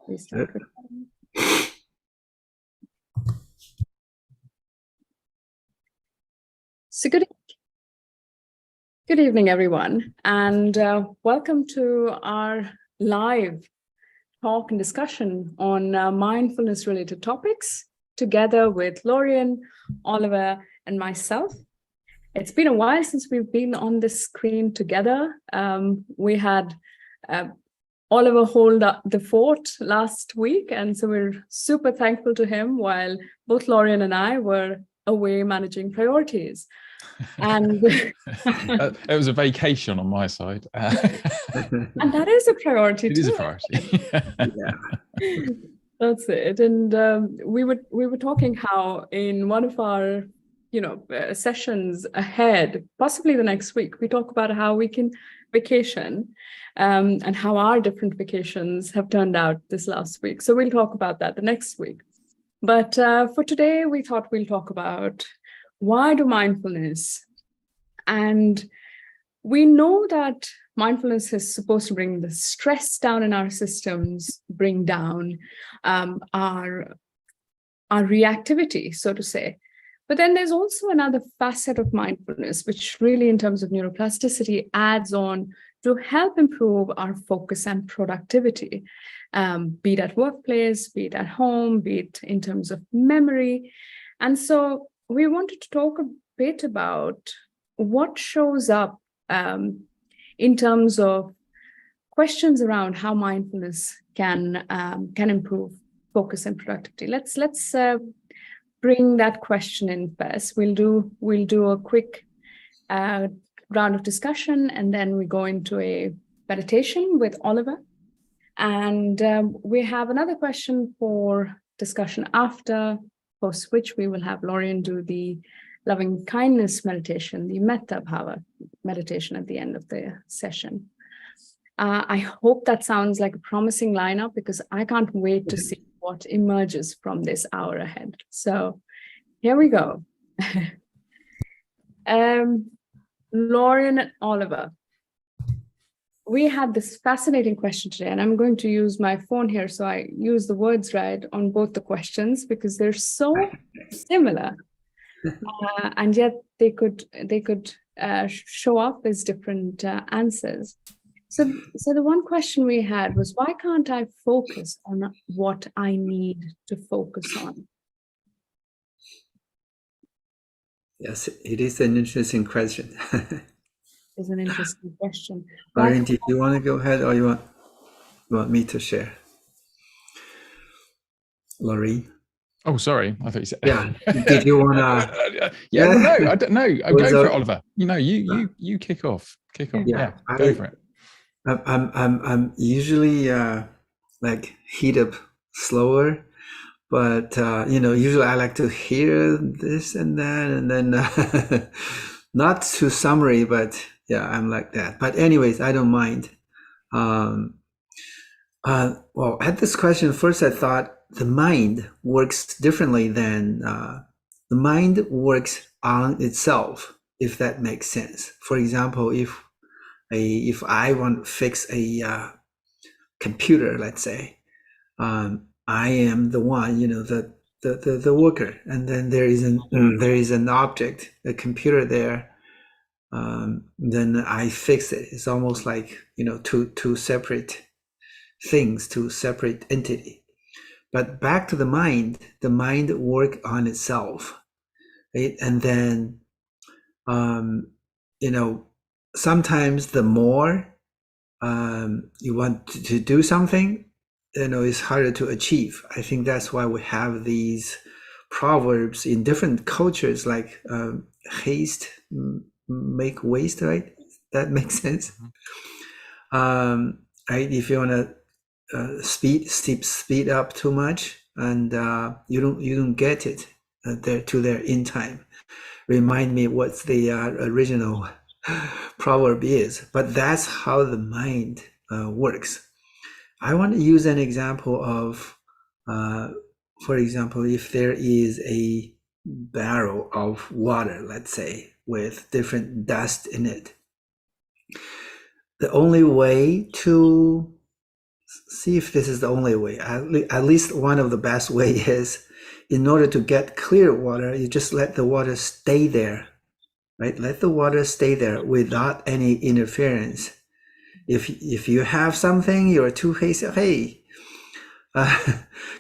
Restart recording. So good evening, everyone, and welcome to our live talk and discussion on mindfulness-related topics, together with Lorien, Oliver, and myself. It's been a while since we've been on this screen together. We had Oliver hold up the fort last week, and so we're super thankful to him while both Lorien and I were away managing priorities. And it was a vacation on my side. And that is a priority too. It is a priority. Yeah. That's it. And we were talking how in one of our sessions ahead, possibly the next week, we talk about how we can vacation and how our different vacations have turned out this last week. So we'll talk about that the next week. But for today, we thought we'll talk about why do mindfulness? And we know that mindfulness is supposed to bring the stress down in our systems, bring down our reactivity, so to say. But then there's also another facet of mindfulness, which really in terms of neuroplasticity adds on to help improve our focus and productivity, be it at workplace, be it at home, be it in terms of memory. And so we wanted to talk a bit about what shows up in terms of questions around how mindfulness can improve focus and productivity. Let's bring that question in first. We'll do a quick round of discussion, and then we go into a meditation with Oliver. And we have another question for discussion after, post which we will have Lorien do the loving kindness meditation, the metta bhava meditation at the end of the session. I hope that sounds like a promising lineup, because I can't wait to see what emerges from this hour ahead. So here we go. Lorien and Oliver, we had this fascinating question today, and I'm going to use my phone here so I use the words right on both the questions, because they're so similar, and yet they could show up as different answers. So the one question we had was, why can't I focus on what I need to focus on? Yes, it is an interesting question. It's an interesting question. Lorien, do you want to go ahead, or you want me to share? Lorien? Oh, sorry. I thought you said. Yeah. Did you want to? Yeah. No, I don't know. Go for it, Oliver. You kick off. Yeah. Go for it. I'm usually like heat up slower, but usually I like to hear this and that, and then not too summary, but yeah, I'm like that. But anyways, I don't mind. Well, at this question, first I thought the mind works differently than the mind works on itself, if that makes sense. For example, if I want to fix a computer, let's say, I am the one, the worker, and then there is an object, a computer there. Then I fix it. It's almost like two separate things, two separate entity. But back to the mind work on itself, right? And then sometimes the more you want to do something, it's harder to achieve. I think that's why we have these proverbs in different cultures, like haste make waste, right? That makes sense. Right? If you want to speed up too much, and you don't get it there in time. Remind me what's the original proverb is, but that's how the mind works. I want to use an example of, for example, if there is a barrel of water, let's say, with different dust in it. The only way to see if this is the only way. At least one of the best way is, in order to get clear water, you just let the water stay there, right? Let the water stay there without any interference. If you have something, you're too hasty, hey,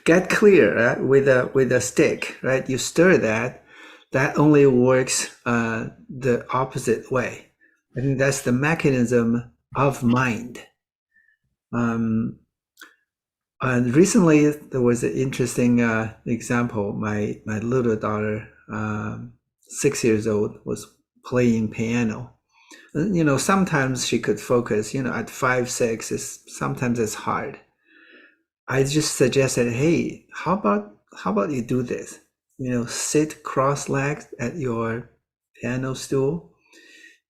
get clear, right? With a stick, right? You stir that. That only works the opposite way. I think that's the mechanism of mind. And recently there was an interesting example. My little daughter, 6 years old, was playing piano. You know, sometimes she could focus. You know, at 5, 6, sometimes it's hard. I just suggested, hey, how about you do this? You know, sit cross-legged at your piano stool.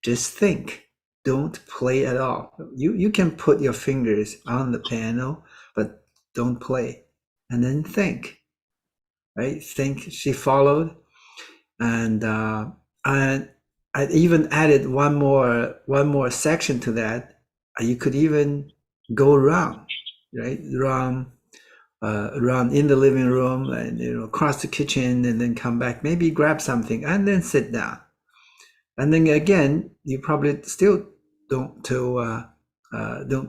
Just think. Don't play at all. You can put your fingers on the piano, but don't play. And then think. Right? Think. She followed, and I even added one more section to that. You could even go around, right? Run in the living room, and across the kitchen, and then come back. Maybe grab something and then sit down. And then again, you probably still don't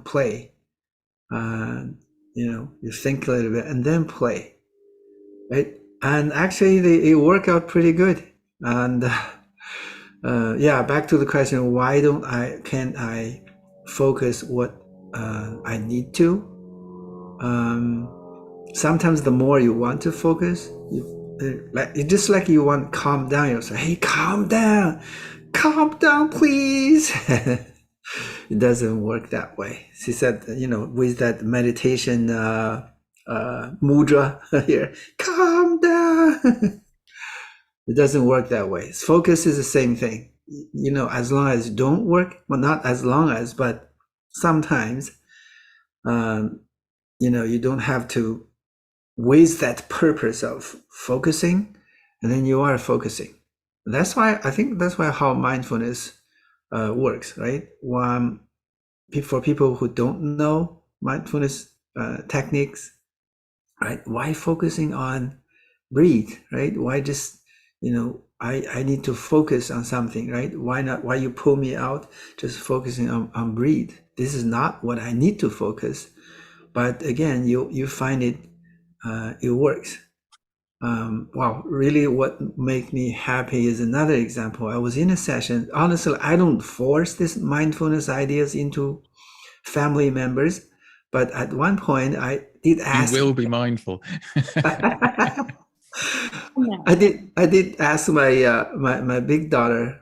play. You think a little bit and then play, right? And actually, it worked out pretty good. And back to the question: why can't I focus what I need to? Sometimes the more you want to focus, it's just like you want to calm down. You say, "Hey, calm down, please." It doesn't work that way. She said, with that meditation mudra here, calm down. It doesn't work that way. Focus is the same thing. As long as you don't work, well, not as long as, but sometimes, you don't have to with that purpose of focusing, and then you are focusing. That's why how mindfulness works, right? For people who don't know mindfulness techniques, right? Why focusing on breathe, right? Why just, I need to focus on something, right? Why you pull me out just focusing on breathe? This is not what I need to focus. But again, you find it works. Really what makes me happy is another example. I was in a session. Honestly, I don't force this mindfulness ideas into family members, but at one point I did ask. You will be mindful. I did ask my big daughter.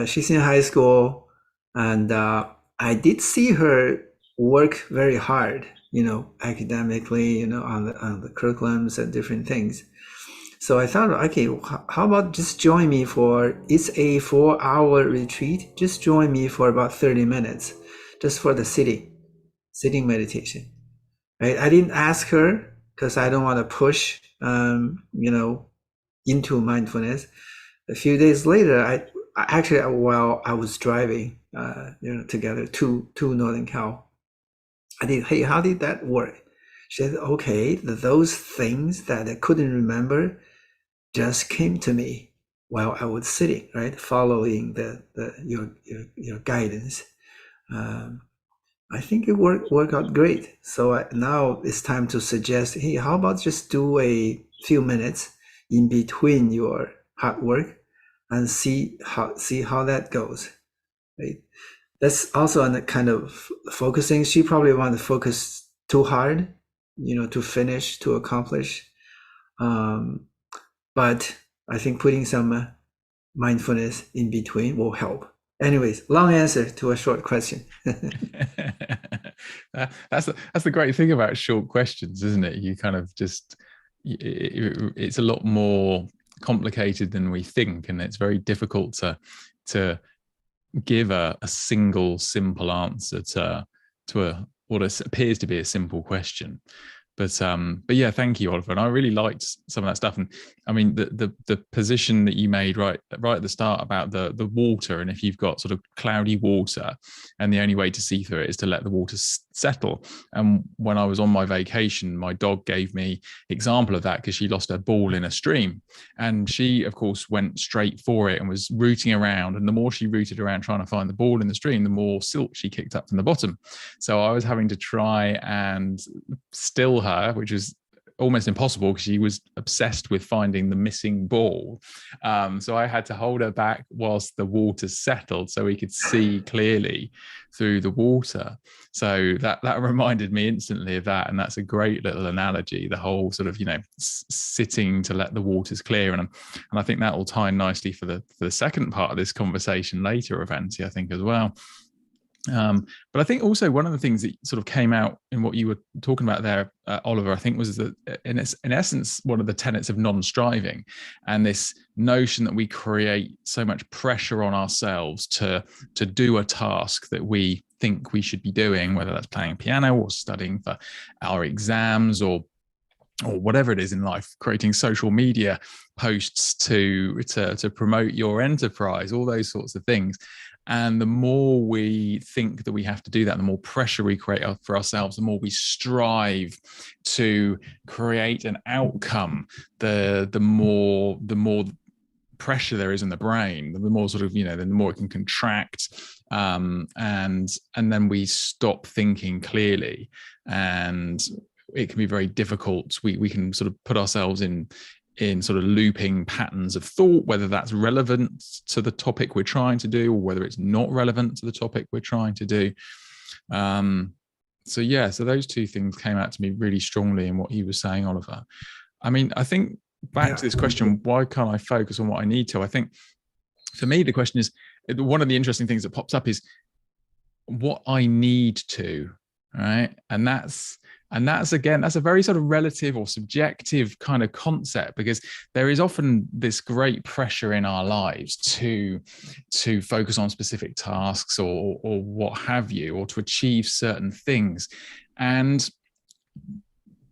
She's in high school, and I did see her work very hard, academically, on the curriculums and different things. So I thought, okay, how about just join me it's a 4-hour retreat. Just join me for about 30 minutes, just for the sitting meditation, right? I didn't ask her because I don't want to push, into mindfulness. A few days later, I actually, while I was driving, together to Northern Cal, hey, how did that work? She said, okay, those things that I couldn't remember just came to me while I was sitting, right, following your guidance. I think it worked out great. So now it's time to suggest, hey, how about just do a few minutes in between your hard work and see how that goes, right? That's also a kind of focusing. She probably want to focus too hard, to finish, to accomplish. But I think putting some mindfulness in between will help. Anyways, long answer to a short question. That's the great thing about short questions, isn't it? You kind of just, it's a lot more complicated than we think, and it's very difficult to give a single simple answer to what appears to be a simple question. But yeah, thank you, Oliver. And I really liked some of that stuff. And I mean, the position that you made right at the start about the water, and if you've got sort of cloudy water, and the only way to see through it is to let the water settle. And when I was on my vacation, my dog gave me example of that because she lost her ball in a stream, and she, of course, went straight for it and was rooting around. And the more she rooted around trying to find the ball in the stream, the more silt she kicked up from the bottom. So I was having to try and still her, which was almost impossible because she was obsessed with finding the missing ball. So I had to hold her back whilst the water settled so we could see clearly through the water. So that reminded me instantly of that. And that's a great little analogy, the whole sort of, sitting to let the waters clear. And I think that will tie in nicely for the second part of this conversation later, Avanti, I think, as well. But I think also one of the things that sort of came out in what you were talking about there, Oliver, I think was that in essence, one of the tenets of non-striving, and this notion that we create so much pressure on ourselves to do a task that we think we should be doing, whether that's playing piano or studying for our exams or whatever it is in life, creating social media posts to promote your enterprise, all those sorts of things. And the more we think that we have to do that, the more pressure we create for ourselves, the more we strive to create an outcome, the more pressure there is in the brain, the more sort of, the more it can contract. And then we stop thinking clearly, and it can be very difficult. We can sort of put ourselves in sort of looping patterns of thought, whether that's relevant to the topic we're trying to do or whether it's not relevant to the topic we're trying to do. So those two things came out to me really strongly in what you were saying, Oliver. I mean, I think back to this question, why can't I focus on what I need to? I think for me, the question is, one of the interesting things that pops up is what I need to, right? And that's again, that's a very sort of relative or subjective kind of concept, because there is often this great pressure in our lives to focus on specific tasks or what have you, or to achieve certain things. And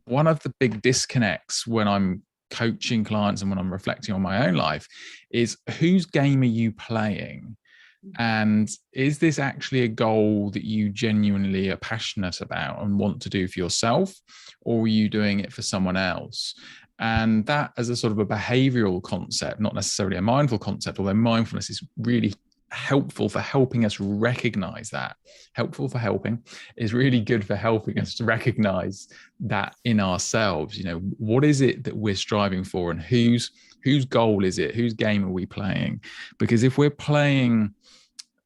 one of the big disconnects when I'm coaching clients and when I'm reflecting on my own life is, whose game are you playing? And is this actually a goal that you genuinely are passionate about and want to do for yourself, or are you doing it for someone else? And that, as a sort of a behavioral concept, not necessarily a mindful concept, although mindfulness is really helpful for helping us recognize that. Helpful for helping is really good for helping us to recognize that in ourselves. What is it that we're striving for, and whose goal is it? Whose game are we playing? Because if we're playing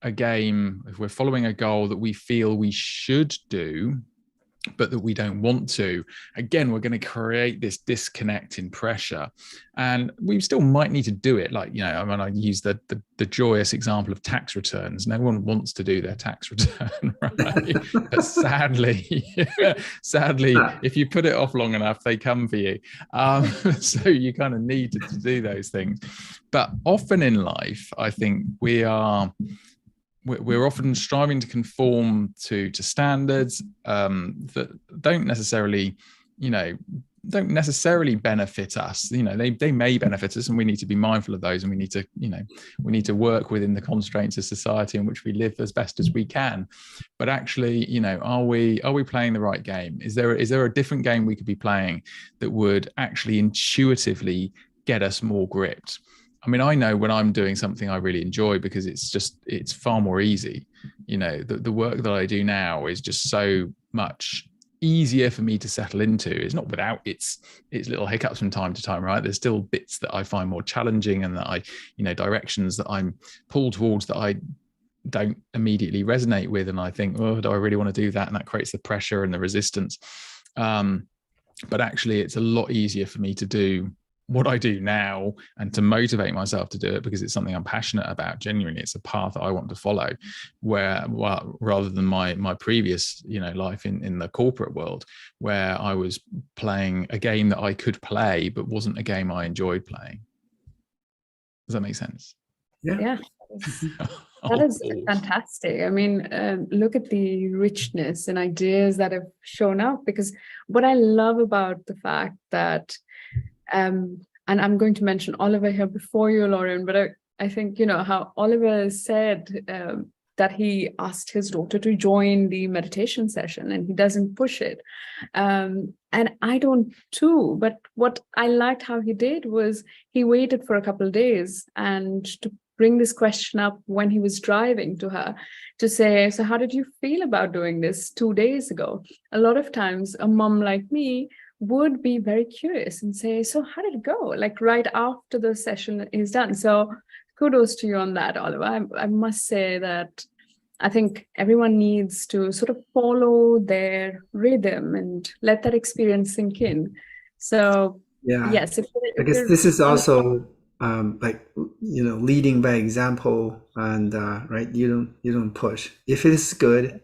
a game, if we're following a goal that we feel we should do, but that we don't want to, again, we're going to create this disconnect in pressure. And we still might need to do it. Like, I use the joyous example of tax returns. No one wants to do their tax return, right? But sadly, if you put it off long enough, they come for you. So you kind of need to do those things. But often in life, I think we're often striving to conform to standards that don't necessarily benefit us. They may benefit us, and we need to be mindful of those, and we need to work within the constraints of society in which we live as best as we can. But actually, are we playing the right game? Is there a different game we could be playing that would actually intuitively get us more gripped? I mean, I know when I'm doing something I really enjoy, because it's far more easy. The work that I do now is just so much easier for me to settle into. It's not without its little hiccups from time to time, right? There's still bits that I find more challenging, and that directions that I'm pulled towards that I don't immediately resonate with. And I think, oh, do I really want to do that? And that creates the pressure and the resistance. But actually, it's a lot easier for me to do what I do now and to motivate myself to do it, because it's something I'm passionate about. Genuinely, it's a path that I want to follow, rather than my previous life in the corporate world, where I was playing a game that I could play but wasn't a game I enjoyed playing. Does that make sense? Yeah. That is fantastic. I mean, look at the richness and ideas that have shown up, because what I love about the fact that, and I'm going to mention Oliver here before you, Lorien, but I think, how Oliver said that he asked his daughter to join the meditation session and he doesn't push it. And I don't too, but what I liked how he did was he waited for a couple of days and to bring this question up when he was driving to her, to say, so how did you feel about doing this 2 days ago? A lot of times a mom like me would be very curious and say, so how did it go? Like right after the session is done. So kudos to you on that, Oliver. I must say that I think everyone needs to sort of follow their rhythm and let that experience sink in. So yes, I guess this is also like, leading by example, and right, you don't push. If it is good,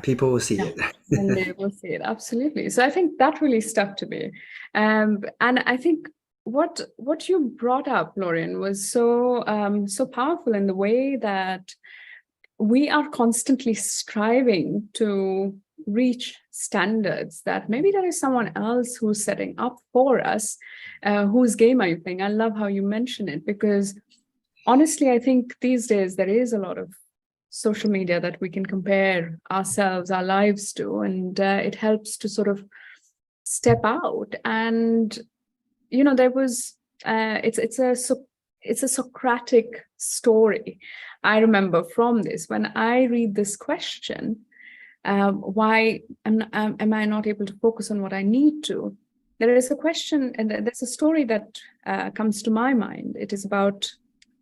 people will see it. And they will see it, absolutely. So I think that really stuck to me, and I think what you brought up, Lorien, was so powerful in the way that we are constantly striving to reach standards that maybe there is someone else who's setting up for us. Whose game are you playing? I love how you mention it, because honestly, I think these days there is a lot of social media that we can compare ourselves, our lives to, and it helps to sort of step out. And there was it's a Socratic story. I remember from this, when I read this question, why am I not able to focus on what I need to? There is a question, and there's a story that comes to my mind. It is about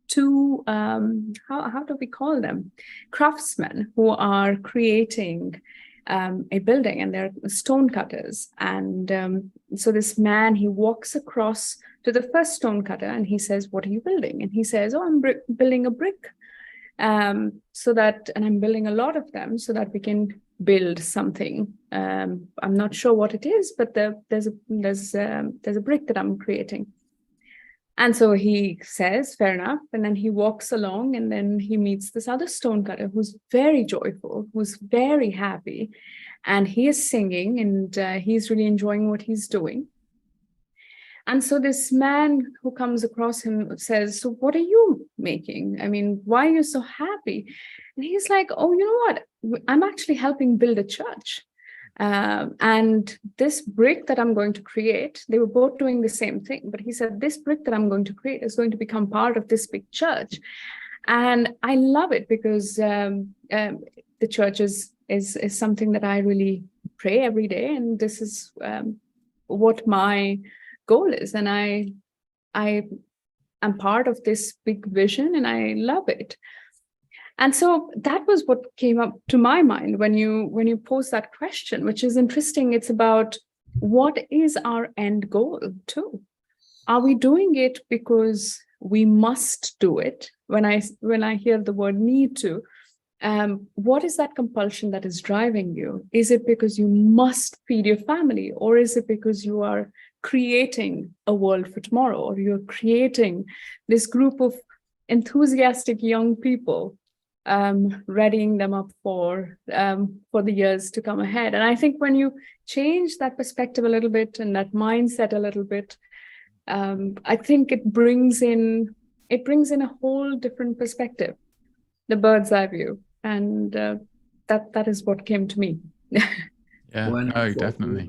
two, how do we call them? Craftsmen who are creating a building, and they're stone cutters. And so this man, he walks across to the first stone cutter and he says, what are you building? And he says, oh, I'm building a brick. And I'm building a lot of them so that we can build something. I'm not sure what it is, but there's a brick that I'm creating. And so he says, fair enough. And then he walks along, and then he meets this other stone cutter who's very joyful, who's very happy. And he is singing, and he's really enjoying what he's doing. And so this man who comes across him says, so what are you making? I mean, why are you so happy? And he's like, oh, you know what? I'm actually helping build a church. And this brick that I'm going to create, they were both doing the same thing. But he said, this brick that I'm going to create is going to become part of this big church. And I love it, because the church is something that I really pray every day. And this is what my goal is. And I am part of this big vision, and I love it. And so that was what came up to my mind when you pose that question, which is interesting. It's about, what is our end goal too? Are we doing it because we must do it? When I hear the word need to, what is that compulsion that is driving you? Is it because you must feed your family, or is it because you are creating a world for tomorrow, or you're creating this group of enthusiastic young people, readying them up for the years to come ahead? And I think when you change that perspective a little bit and that mindset a little bit, I think it brings in a whole different perspective, the bird's eye view, and that is what came to me. Yeah, no, definitely.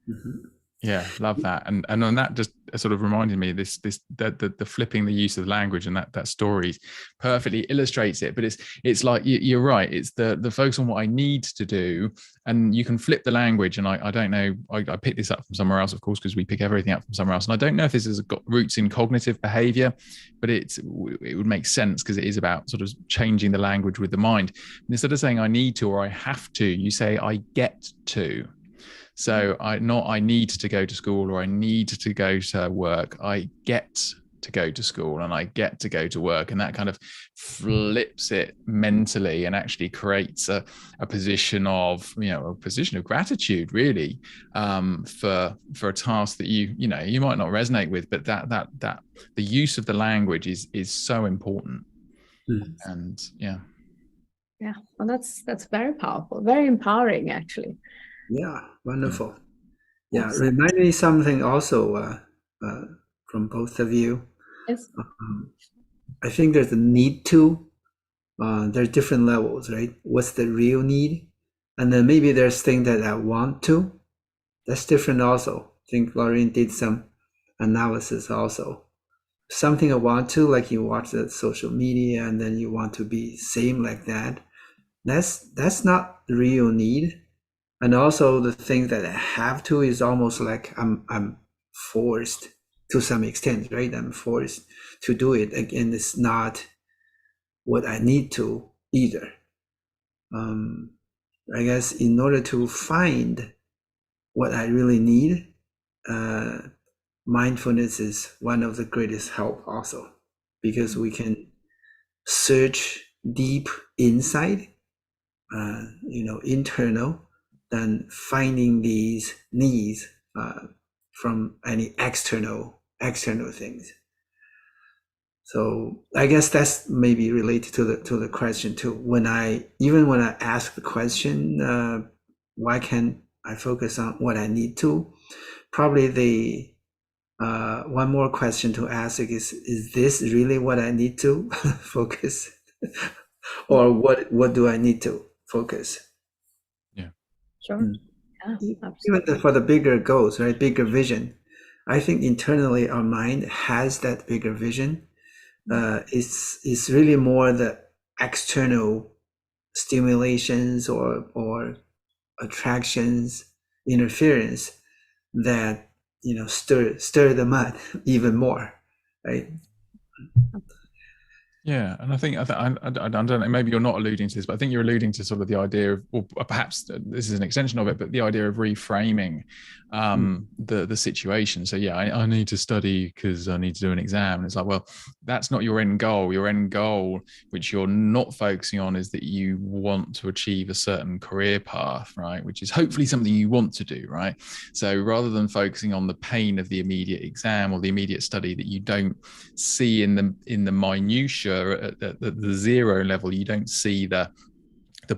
Mm-hmm. Yeah, love that. And on that, just sort of reminded me the flipping the use of language, and that story perfectly illustrates it. But it's like you're right. It's the focus on what I need to do, and you can flip the language. And I don't know. I picked this up from somewhere else, of course, because we pick everything up from somewhere else. And I don't know if this has got roots in cognitive behavior, but it would make sense, because it is about sort of changing the language with the mind. And instead of saying I need to or I have to, you say I get to. So I need to go to school, or I need to go to work. I get to go to school and I get to go to work, and that kind of flips it mentally and actually creates a position of, a position of gratitude, really, for a task that you might not resonate with, but that the use of the language is so important. And yeah, well, that's very powerful, very empowering, actually. Yeah, wonderful. Yeah, remind me something also from both of you. Yes. I think there's a need to. There's different levels, right? What's the real need? And then maybe there's things that I want to. That's different also. I think Lorien did some analysis also. Something I want to, like you watch the social media and then you want to be same like that. That's not the real need. And also the thing that I have to is almost like I'm forced to some extent, right? I'm forced to do it. Again, it's not what I need to either. I guess in order to find what I really need, mindfulness is one of the greatest help also, because we can search deep inside, internal, than finding these needs from any external things. So I guess that's maybe related to the question too. When I ask the question, why can't I focus on what I need to? Probably the one more question to ask is this really what I need to focus, or what do I need to focus? Yeah, sure. Even for the bigger goals, right? Bigger vision. I think internally our mind has that bigger vision. It's really more the external stimulations or attractions, interference that stir the mud even more, right? Yeah, and I think I don't know. Maybe you're not alluding to this, but I think you're alluding to sort of the idea of, or perhaps this is an extension of it, but the idea of reframing the situation. So yeah, I need to study because I need to do an exam. And it's like, well, that's not your end goal. Your end goal, which you're not focusing on, is that you want to achieve a certain career path, right? Which is hopefully something you want to do, right? So rather than focusing on the pain of the immediate exam or the immediate study that you don't see in the minutiae at the zero level, you don't see the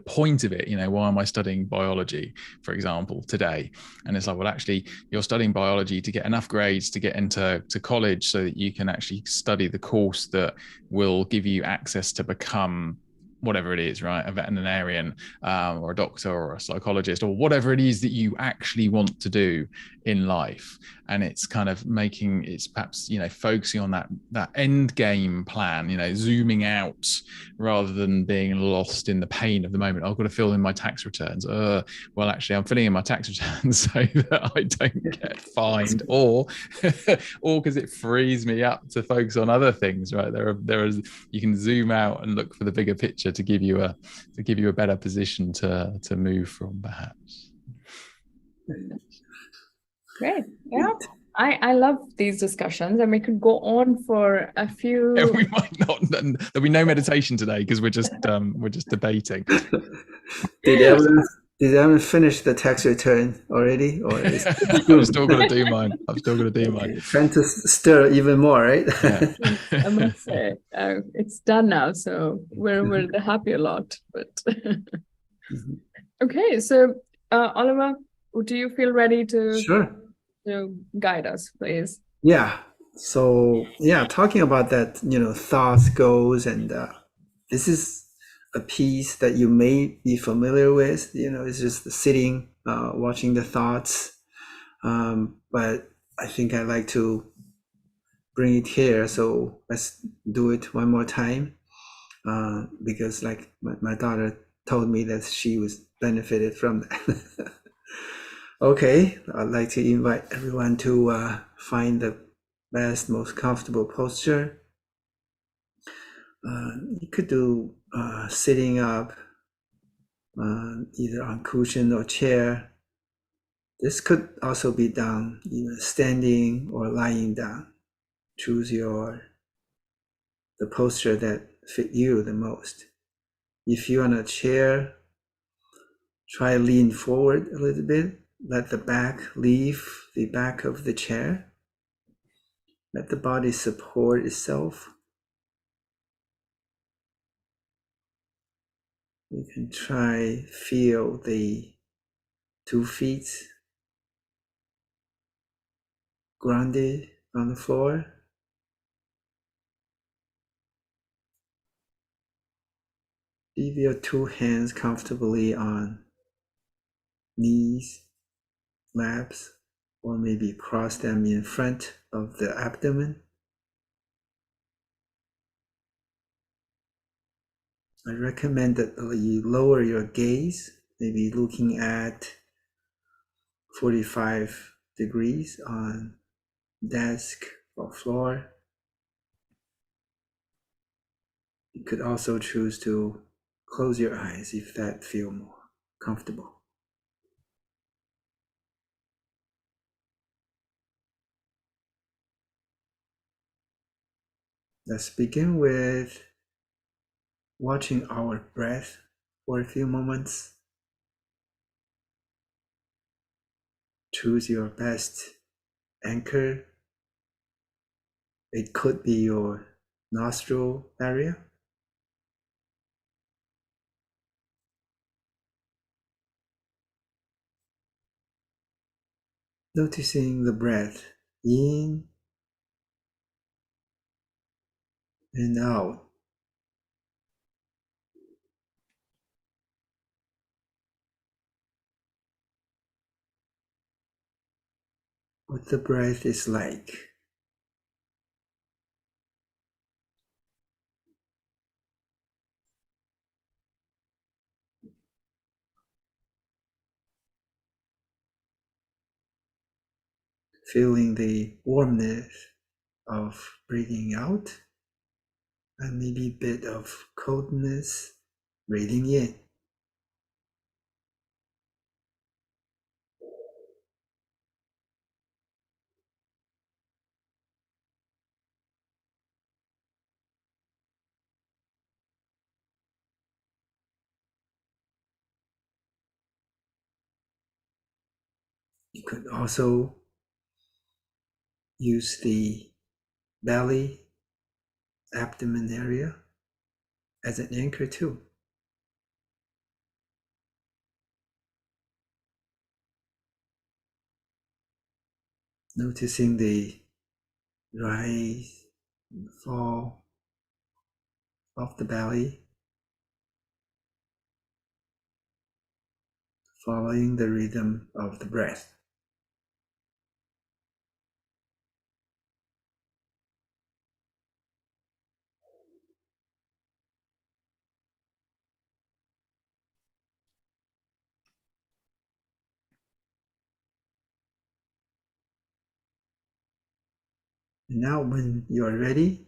point of it. Why am I studying biology, for example, today? And it's like, well, actually you're studying biology to get enough grades to get into college so that you can actually study the course that will give you access to become whatever it is, right? A veterinarian, or a doctor or a psychologist, or whatever it is that you actually want to do in life. And it's kind of it's perhaps, focusing on that end game plan, zooming out rather than being lost in the pain of the moment. I've got to fill in my tax returns. Well, actually, I'm filling in my tax returns so that I don't get fined, or because it frees me up to focus on other things, right? You can zoom out and look for the bigger picture to give you a better position to move from, perhaps. Great. Yeah. I love these discussions, and we could go on for a few. Yeah, we might not. There'll be no meditation today because we're just debating. Did everyone finish the tax return already, or is I'm still going to do mine? Trying to stir even more, right? Yeah. I must say, it's done now, so we're the happier lot. But okay, so Oliver, do you feel ready to? Sure. Guide us, please. Yeah. So talking about that, thoughts, goals, and this is a piece that you may be familiar with. It's just sitting, watching the thoughts. But I think I like to bring it here. So let's do it one more time, because like my daughter told me that she was benefited from that. Okay, I'd like to invite everyone to find the best, most comfortable posture. You could do sitting up, either on cushion or chair. This could also be done, either standing or lying down. choose the posture that fit you the most. If you're on a chair, try lean forward a little bit. Let the back leave the back of the chair. Let the body support itself. You can try feel the 2 feet grounded on the floor. Leave your 2 hands comfortably on knees, laps, or maybe cross them in front of the abdomen. I recommend that you lower your gaze, maybe looking at 45 degrees on desk or floor. You could also choose to close your eyes if that feels more comfortable. Let's begin with watching our breath for a few moments. Choose your best anchor. It could be your nostril area. Noticing the breath in and out. What the breath is like. Feeling the warmth of breathing out and maybe a bit of coldness breathing in. You could also use the belly, abdomen area as an anchor too. Noticing the rise and fall of the belly, following the rhythm of the breath. And now when you are ready,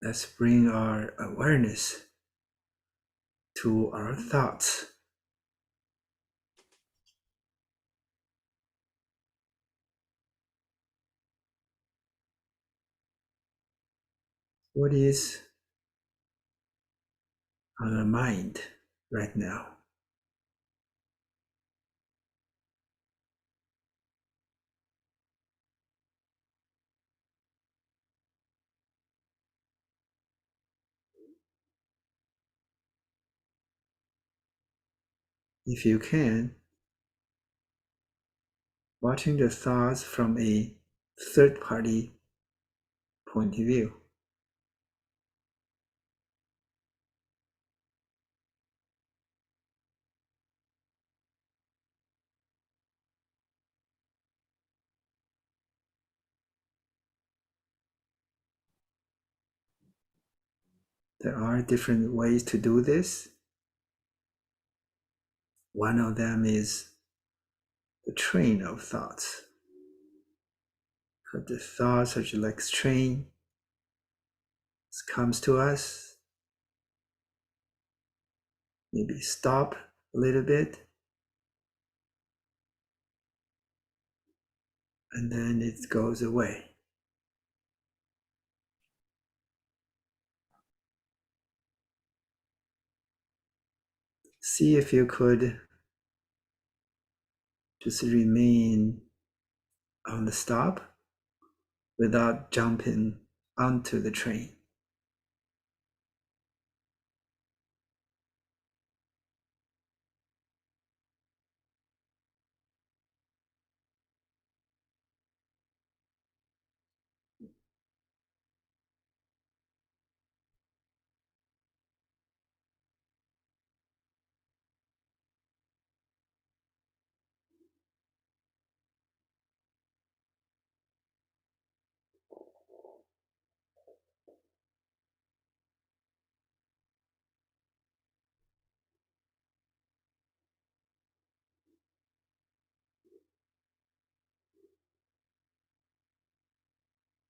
let's bring our awareness to our thoughts. What is on our mind right now? If you can, watching the thoughts from a third party point of view. There are different ways to do this. One of them is the train of thoughts. Because the thoughts are like train comes to us, maybe stop a little bit, and then it goes away. see if you could just remain on the stop without jumping onto the train.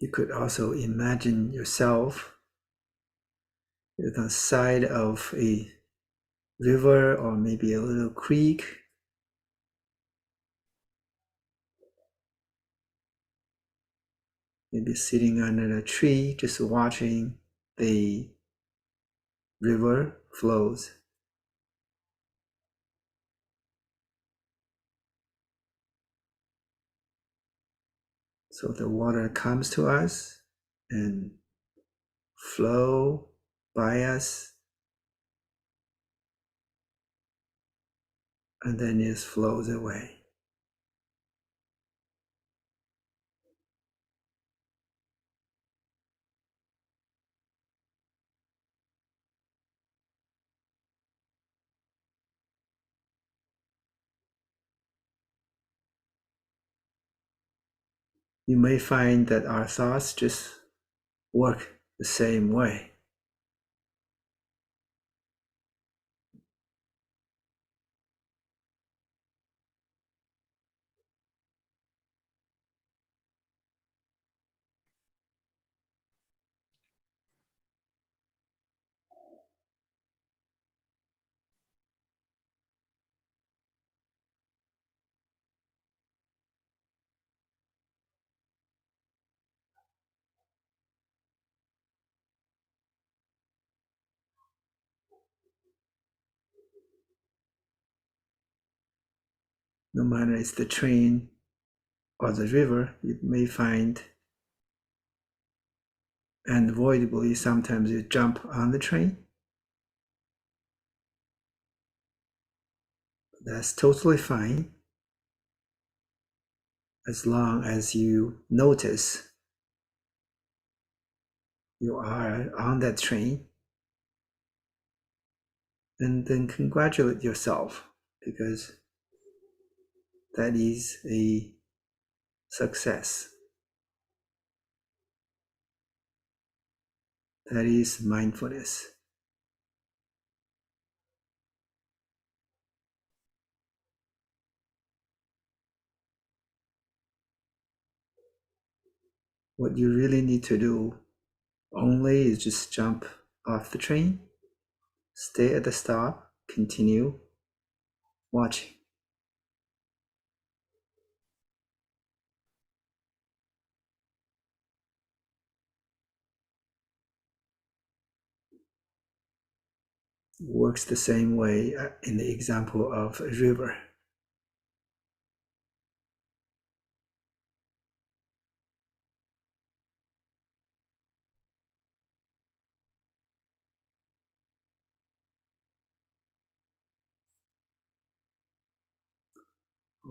You could also imagine yourself on the side of a river or maybe a little creek. Maybe sitting under a tree, just watching the river flows. So the water comes to us and flow by us, and then it flows away. You may find that our thoughts just work the same way. No matter it's the train or the river, you may find unavoidably sometimes you jump on the train. That's totally fine as long as you notice you are on that train, and then congratulate yourself because that is a success. That is mindfulness. What you really need to do only is just jump off the train, stay at the stop, continue watching. Works the same way in the example of a river.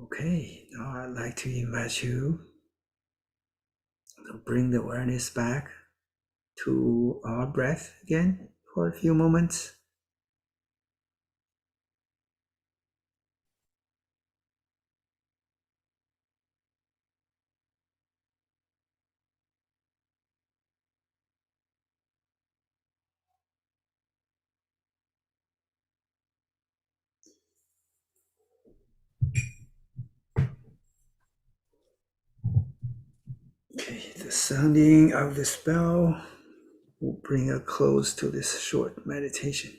Okay, now I'd like to invite you to bring the awareness back to our breath again for a few moments. Okay, the sounding of this bell will bring a close to this short meditation.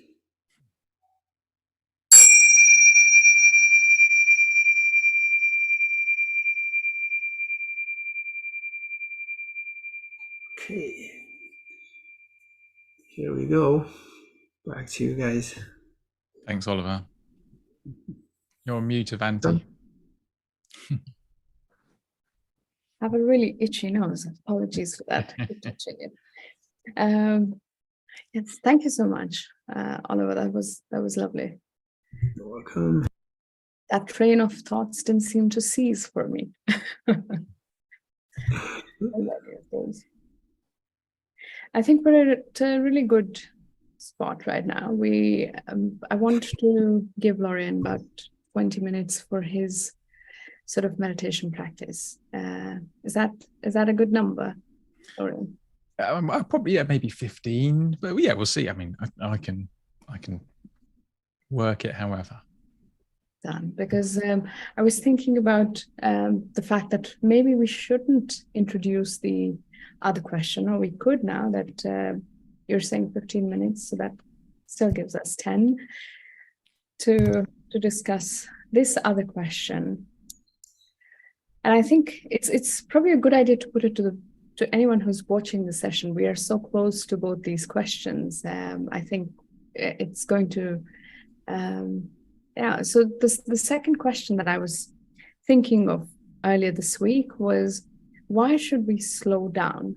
Okay, here we go. Back to you guys. Thanks, Oliver. You're on mute, Avanti. I have a really itchy nose. Apologies for that. Keep touching it. Yes, thank you so much, Oliver. That was lovely. You're welcome. That train of thoughts didn't seem to cease for me. I think we're at a really good spot right now. I want to give Lorien about 20 minutes for his sort of meditation practice. Is that a good number, Lorien? Probably maybe 15, but yeah, we'll see. I mean, I can work it however. Done, because I was thinking about the fact that maybe we shouldn't introduce the other question, or we could now that you're saying 15 minutes, so that still gives us 10 to discuss this other question. And I think it's probably a good idea to put it to anyone who's watching the session. We are so close to both these questions. I think it's going to so the second question that I was thinking of earlier this week was, why should we slow down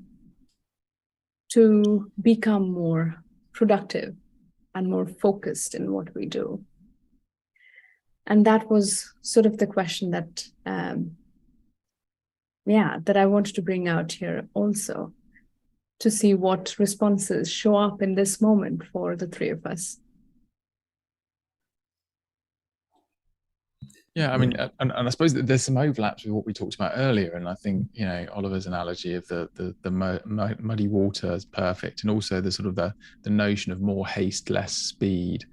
to become more productive and more focused in what we do? And that was sort of the question that that I wanted to bring out here also, to see what responses show up in this moment for the three of us. Yeah, I mean, and I suppose that there's some overlaps with what we talked about earlier, and I think Oliver's analogy of the muddy water is perfect, and also the sort of the notion of more haste, less speed,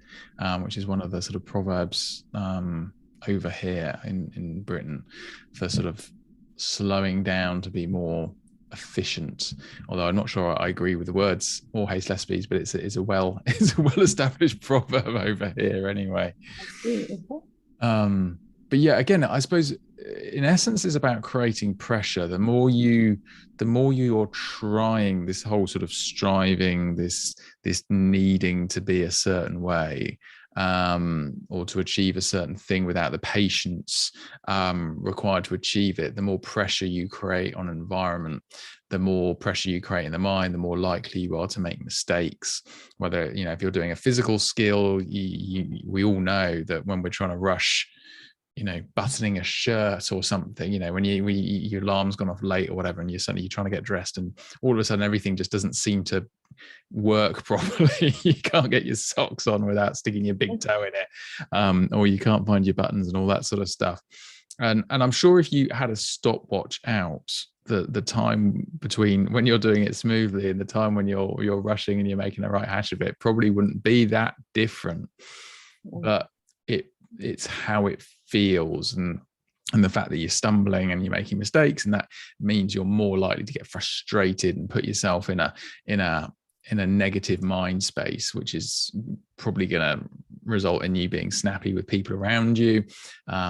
which is one of the sort of proverbs over here in Britain for sort of slowing down to be more efficient. Although I'm not sure I agree with the words more haste, less speed, but it's a well established proverb over here anyway. But yeah, again, I suppose in essence it's about creating pressure. The more you're trying, this whole sort of striving, this needing to be a certain way, or to achieve a certain thing without the patience required to achieve it, the more pressure you create on an environment, the more pressure you create in the mind, the more likely you are to make mistakes. Whether, if you're doing a physical skill, we all know that when we're trying to rush, buttoning a shirt or something, when your alarm's gone off late or whatever, and you're trying to get dressed, and all of a sudden everything just doesn't seem to work properly. You can't get your socks on without sticking your big toe in it, or you can't find your buttons and all that sort of stuff. And I'm sure if you had a stopwatch out, the time between when you're doing it smoothly and the time when you're rushing and you're making a right hash of it probably wouldn't be that different. But it's how it feels, and the fact that you're stumbling and you're making mistakes, and that means you're more likely to get frustrated and put yourself in a negative mind space, which is probably going to result in you being snappy with people around you,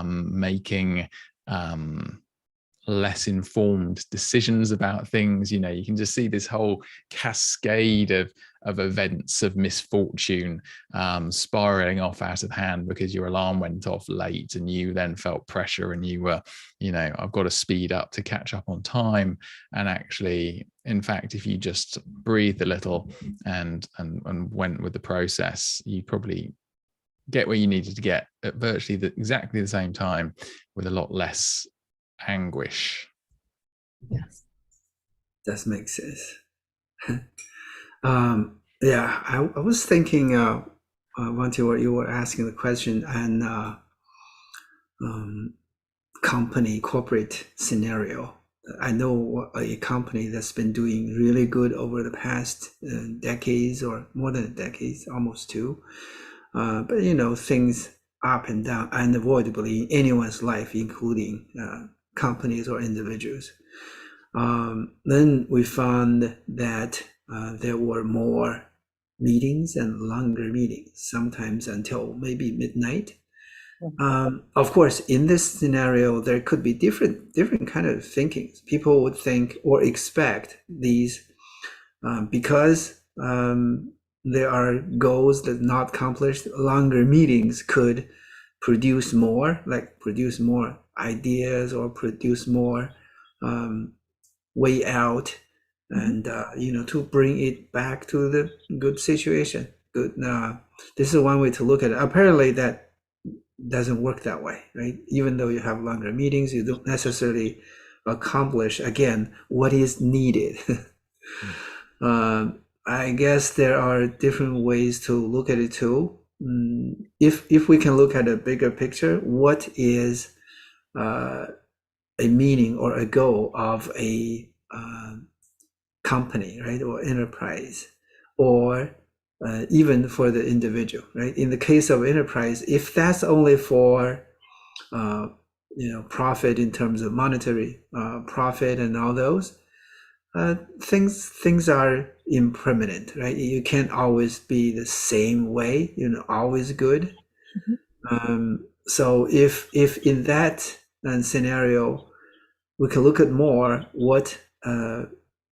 making less informed decisions about things. You can just see this whole cascade of events of misfortune spiraling off out of hand because your alarm went off late and you then felt pressure and you were, I've got to speed up to catch up on time. And actually, in fact, if you just breathed a little and went with the process, you probably get where you needed to get at virtually exactly the same time with a lot less anguish. Yes, that makes sense. I was thinking, Avanti, what you were asking the question, and corporate scenario. I know a company that's been doing really good over the past decades, or more than decades, almost two. But things up and down unavoidably in anyone's life, including companies or individuals. Then we found that there were more meetings and longer meetings, sometimes until maybe midnight. Of course, in this scenario, there could be different kind of thinkings. People would think or expect these because there are goals that not accomplished. Longer meetings could produce more, like produce more ideas or produce more way out, and to bring it back to the good situation. Good. This is one way to look at it. Apparently, that doesn't work that way, right? Even though you have longer meetings, you don't necessarily accomplish again what is needed. I guess there are different ways to look at it too. If we can look at a bigger picture, what is a meaning or a goal of a company, right, or enterprise, or even for the individual, right? In the case of enterprise, if that's only for profit in terms of monetary profit and all those things are impermanent, right? You can't always be the same way, always good. So if in that scenario, we can look at more what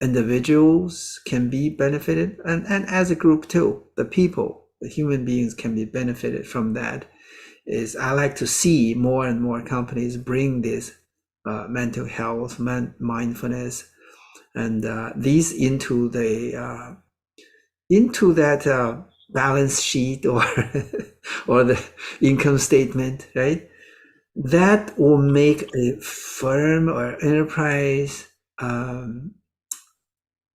individuals can be benefited, and as a group too, the human beings can be benefited from that. Is I like to see more and more companies bring this mental health, mindfulness, and these into that balance sheet or or the income statement, right? That will make a firm or enterprise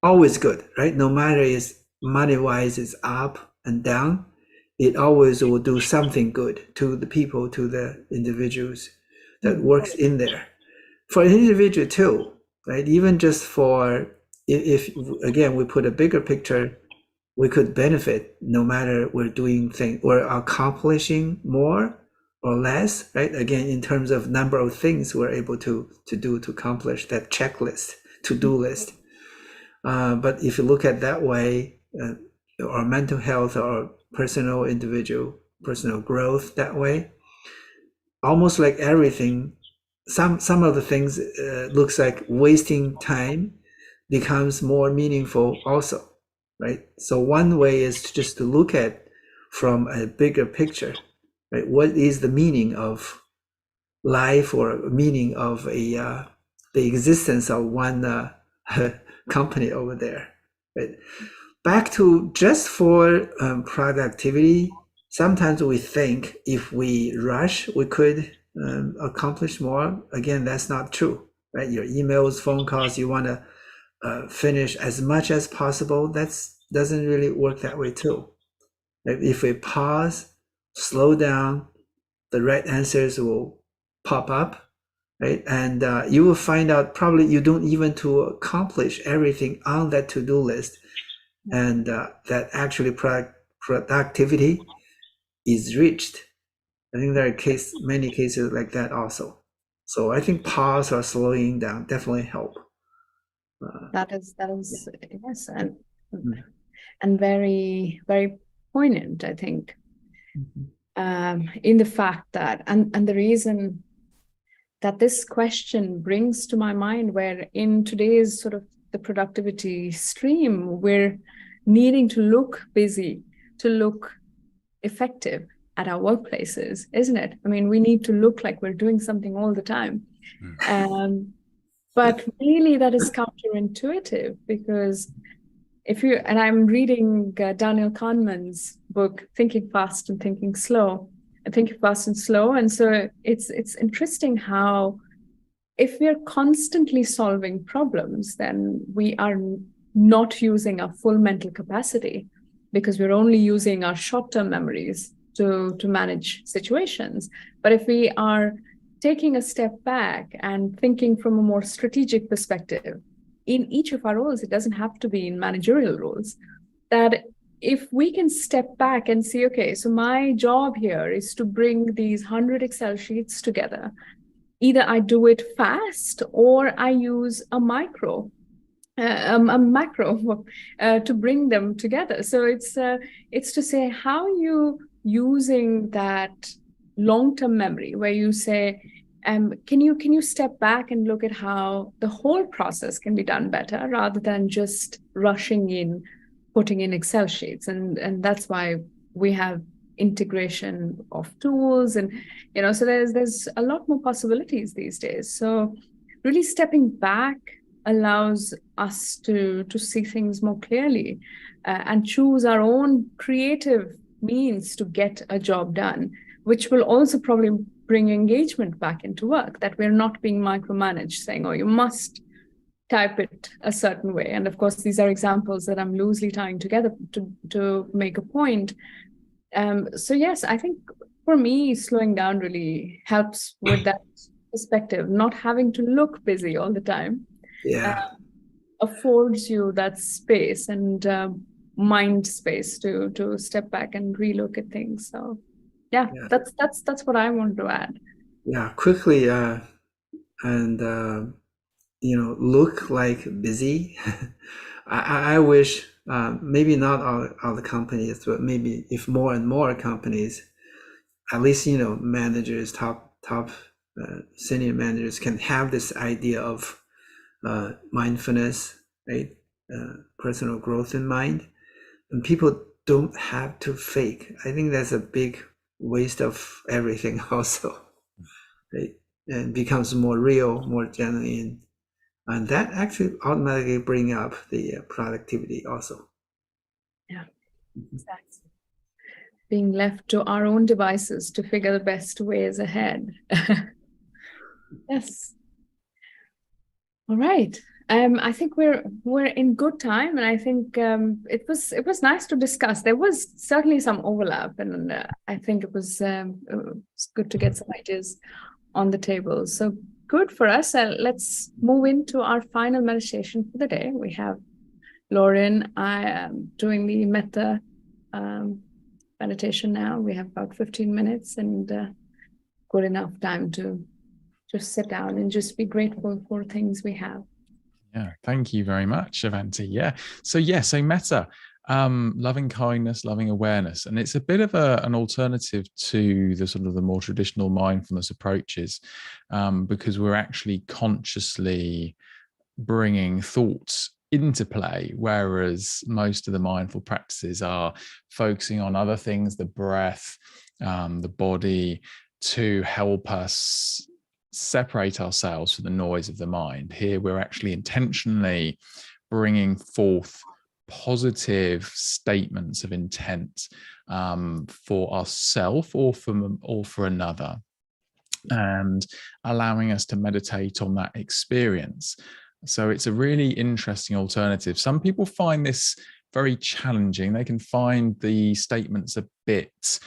always good, right? No matter is money-wise is up and down, it always will do something good to the people, to the individuals that works in there. For an individual too, right? Even just for, if again, we put a bigger picture, we could benefit no matter we're doing things, we're accomplishing more or less, right? Again, in terms of number of things we're able to do to accomplish that checklist, to-do list. But if you look at that way, or mental health or personal growth that way, almost like everything, some of the things looks like wasting time becomes more meaningful also, right? So one way is just to look at from a bigger picture, right? What is the meaning of life, or meaning of the existence of one company over there, right? Back to just for productivity, sometimes we think if we rush, we could accomplish more. Again, that's not true, right? Your emails, phone calls, you want to finish as much as possible. That doesn't really work that way too. If we pause, slow down, the right answers will pop up, right? And you will find out probably you don't even to accomplish everything on that to-do list, and that actually productivity is reached. I think there are many cases like that also. So I think pause or slowing down definitely help. That is yes, and very, very poignant, I think, in the fact that, and the reason that this question brings to my mind, where in today's sort of the productivity stream, we're needing to look busy, to look effective at our workplaces, isn't it? I mean, we need to look like we're doing something all the time. But really that is counterintuitive, because and I'm reading Daniel Kahneman's book, Thinking Fast and Thinking Slow, and so it's interesting how if we're constantly solving problems, then we are not using our full mental capacity, because we're only using our short-term memories to manage situations. But if we are taking a step back and thinking from a more strategic perspective in each of our roles, it doesn't have to be in managerial roles, that if we can step back and see, okay, so my job here is to bring these 100 Excel sheets together. Either I do it fast, or I use a macro to bring them together. So it's to say, how you using that long-term memory, where you say, can you step back and look at how the whole process can be done better, rather than just rushing in, putting in Excel sheets. And that's why we have integration of tools, and so there's a lot more possibilities these days. So really stepping back allows us to see things more clearly, and choose our own creative means to get a job done, which will also probably bring engagement back into work, that we're not being micromanaged, saying, oh, you must type it a certain way. And of course, these are examples that I'm loosely tying together to make a point. So yes, I think for me, slowing down really helps with that perspective. Not having to look busy all the time affords you that space and mind space to step back and relook at things. So that's what I want to add. Yeah, quickly and look like busy. I wish maybe not all the companies, but maybe if more and more companies, at least managers, top senior managers can have this idea of mindfulness, right? Personal growth in mind, and people don't have to fake. I think that's a big waste of everything also, right? And becomes more real, more genuine, and that actually automatically bring up the productivity also. Yeah, exactly. Being left to our own devices to figure the best ways ahead. Yes. All right. I think we're in good time, and I think it was nice to discuss. There was certainly some overlap, and I think it was good to get some ideas on the table. So good for us. Let's move into our final meditation for the day. We have Lorien. I am doing the metta meditation now. We have about 15 minutes, and good enough time to just sit down and just be grateful for things we have. Yeah, thank you very much, Avanti. So metta, loving kindness, loving awareness, and it's a bit of an alternative to the sort of the more traditional mindfulness approaches, because we're actually consciously bringing thoughts into play, whereas most of the mindful practices are focusing on other things, the breath, the body, to help us separate ourselves from the noise of the mind. Here we're actually intentionally bringing forth positive statements of intent for ourselves or for another, and allowing us to meditate on that experience. So it's a really interesting alternative. Some people find this very challenging. They can find the statements a bit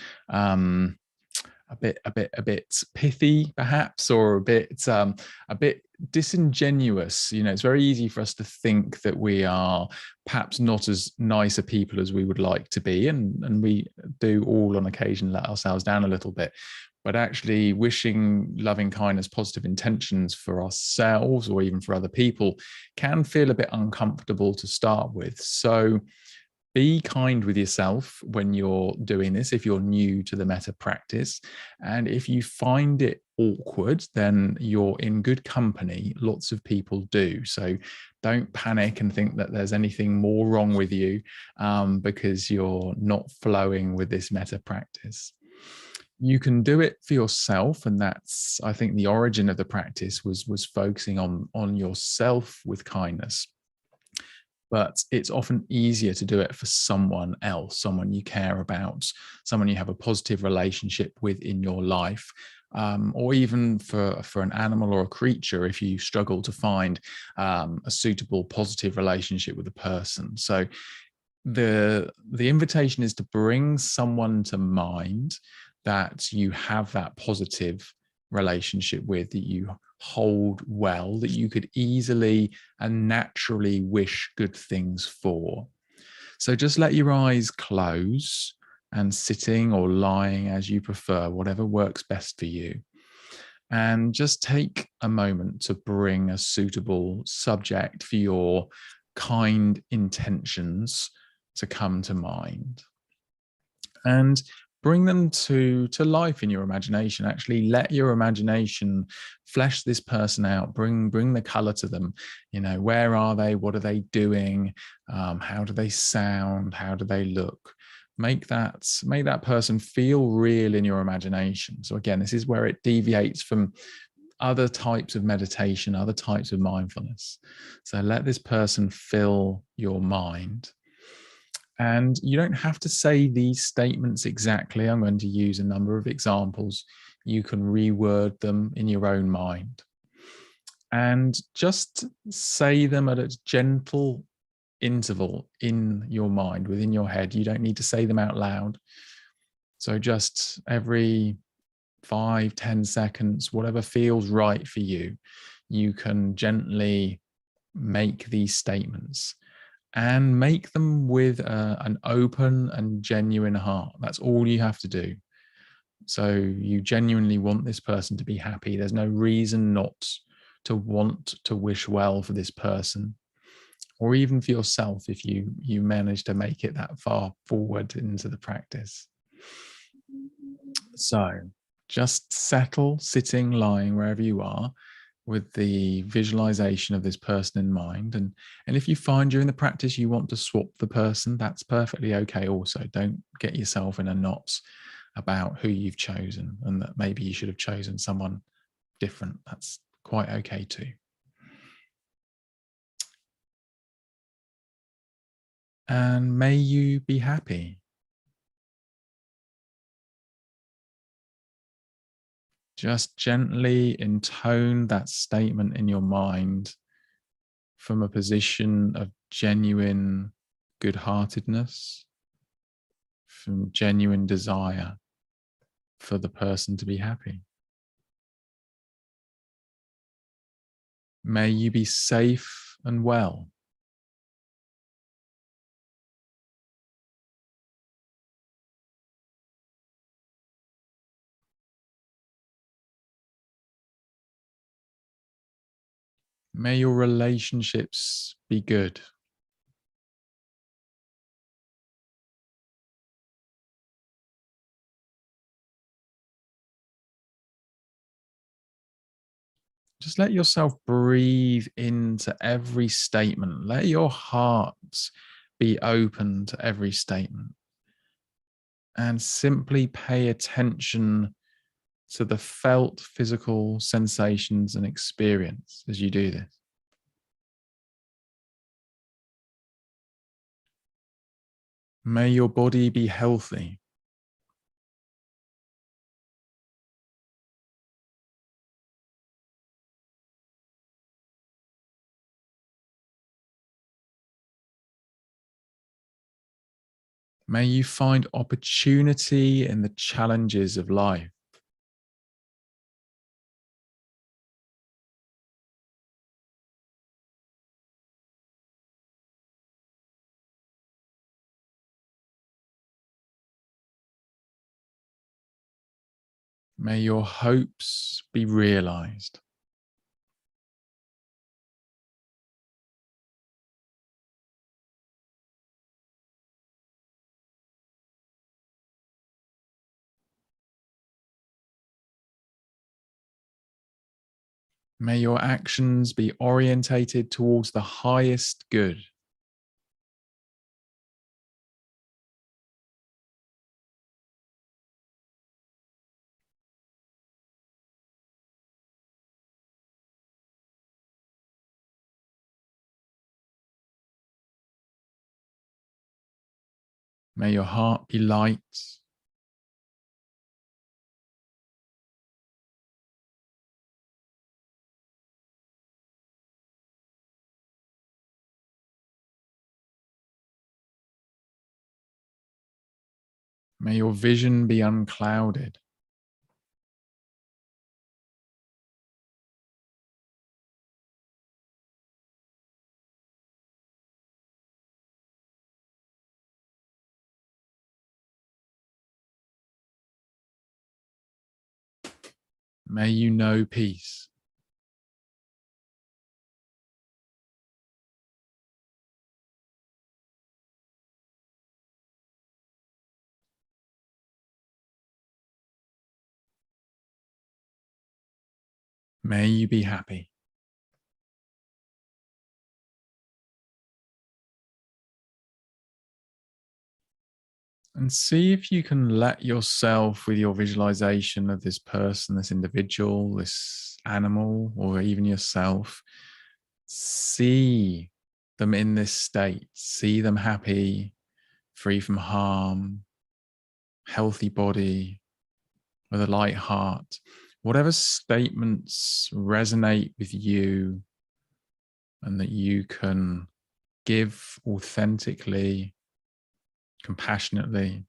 pithy, perhaps, or a bit disingenuous. It's very easy for us to think that we are perhaps not as nice a people as we would like to be, and we do all on occasion let ourselves down a little bit. But actually wishing loving kindness, positive intentions for ourselves or even for other people can feel a bit uncomfortable to start with. So be kind with yourself when you're doing this, if you're new to the metta practice. And if you find it awkward, then you're in good company. Lots of people do. So don't panic and think that there's anything more wrong with you because you're not flowing with this metta practice. You can do it for yourself, and that's, I think, the origin of the practice was focusing on yourself with kindness. But it's often easier to do it for someone else, someone you care about, someone you have a positive relationship with in your life, or even for an animal or a creature if you struggle to find a suitable positive relationship with a person. So the invitation is to bring someone to mind that you have that positive relationship with, that you hold well, that you could easily and naturally wish good things for. So just let your eyes close, and sitting or lying as you prefer, whatever works best for you. And just take a moment to bring a suitable subject for your kind intentions to come to mind. And bring them to life in your imagination. Actually let your imagination flesh this person out, bring the color to them. Where are they? What are they doing? How do they sound? How do they look? Make that person feel real in your imagination. So again, this is where it deviates from other types of meditation, other types of mindfulness. So let this person fill your mind. And you don't have to say these statements exactly. I'm going to use a number of examples. You can reword them in your own mind. And just say them at a gentle interval in your mind, within your head. You don't need to say them out loud. So just every 5-10 seconds, whatever feels right for you, you can gently make these statements and make them with an open and genuine heart. That's all you have to do. So you genuinely want this person to be happy. There's no reason not to want to wish well for this person, or even for yourself if you manage to make it that far forward into the practice. So just settle, sitting, lying, wherever you are, with the visualization of this person in mind. And if you find during the practice you want to swap the person, that's perfectly okay also. Don't get yourself in a knot about who you've chosen and that maybe you should have chosen someone different. That's quite okay too. And may you be happy. Just gently intone that statement in your mind from a position of genuine good-heartedness, from genuine desire for the person to be happy. May you be safe and well. May your relationships be good. Just let yourself breathe into every statement. Let your heart be open to every statement. And simply pay attention to the felt physical sensations and experience as you do this. May your body be healthy. May you find opportunity in the challenges of life. May your hopes be realized. May your actions be orientated towards the highest good. May your heart be light. May your vision be unclouded. May you know peace. May you be happy. And see if you can let yourself, with your visualization of this person, this individual, this animal, or even yourself, see them in this state, see them happy, free from harm, healthy body, with a light heart. Whatever statements resonate with you and that you can give authentically, compassionately,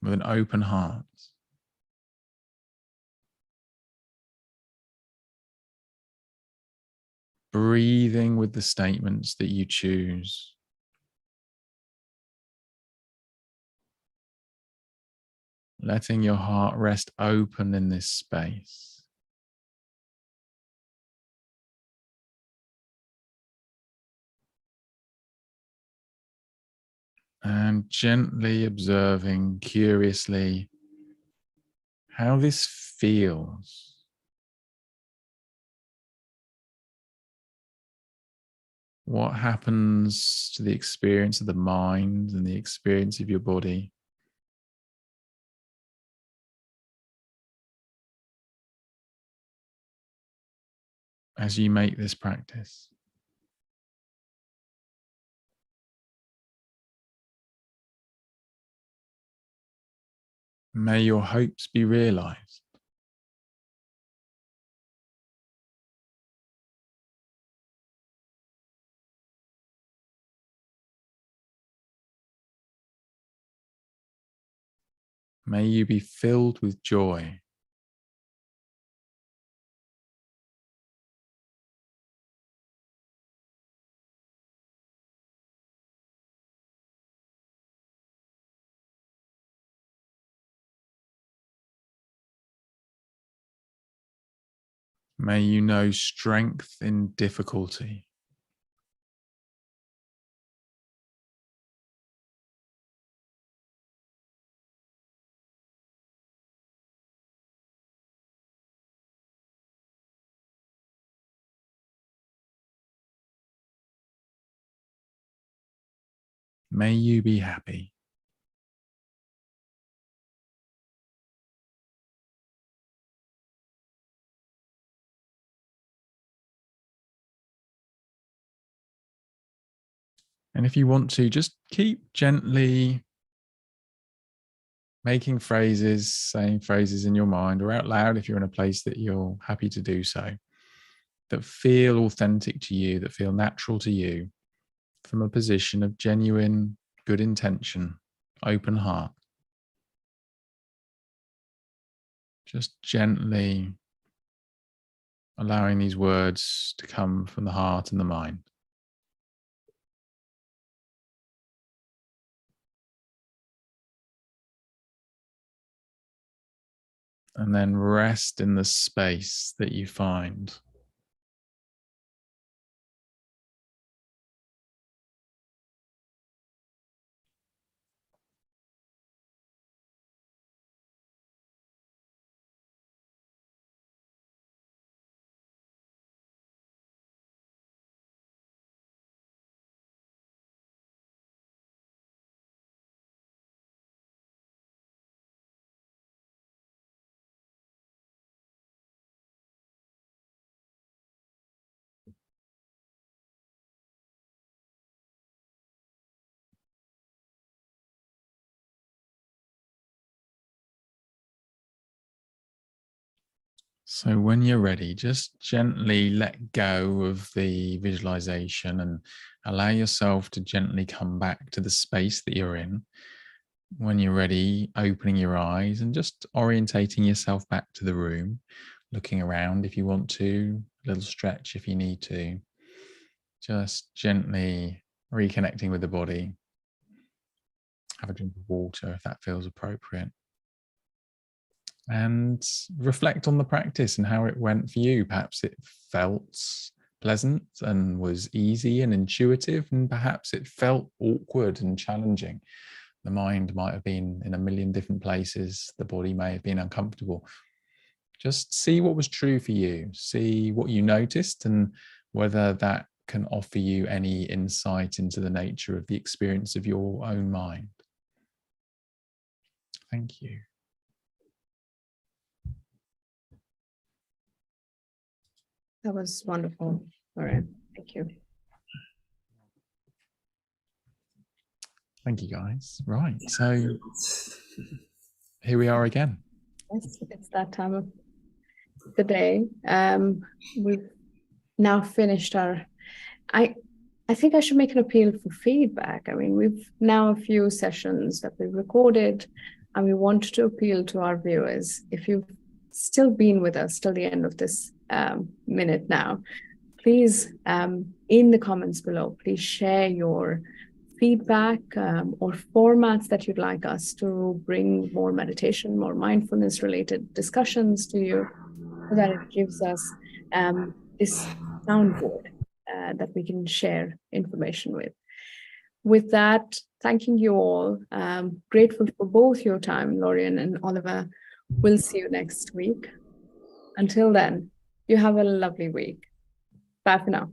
with an open heart. Breathing with the statements that you choose. Letting your heart rest open in this space. And gently observing, curiously, how this feels. What happens to the experience of the mind and the experience of your body as you make this practice? May your hopes be realized. May you be filled with joy. May you know strength in difficulty. May you be happy. And if you want to, just keep gently making phrases, saying phrases in your mind or out loud if you're in a place that you're happy to do so, that feel authentic to you, that feel natural to you, from a position of genuine good intention, open heart. Just gently allowing these words to come from the heart and the mind. And then rest in the space that you find. So when you're ready, just gently let go of the visualization and allow yourself to gently come back to the space that you're in. When you're ready, opening your eyes and just orientating yourself back to the room, looking around if you want to, a little stretch if you need to. Just gently reconnecting with the body. Have a drink of water if that feels appropriate. And reflect on the practice and how it went for you. Perhaps it felt pleasant and was easy and intuitive, and perhaps it felt awkward and challenging. The mind might have been in a million different places. The body may have been uncomfortable. Just see what was true for you. See what you noticed and whether that can offer you any insight into the nature of the experience of your own mind. Thank you. That was wonderful. All right. Thank you. Thank you, guys. Right. So here we are again. It's that time of the day. We've now finished our. I think I should make an appeal for feedback. I mean, we've now a few sessions that we've recorded, and we want to appeal to our viewers. If you've still been with us till the end of this minute now, please, in the comments below, please share your feedback or formats that you'd like us to bring more meditation, more mindfulness related discussions to you, so that it gives us this soundboard that we can share information with. With that, thanking you all, grateful for both your time, Lorien and Oliver. We'll see you next week. Until then, you have a lovely week. Bye for now.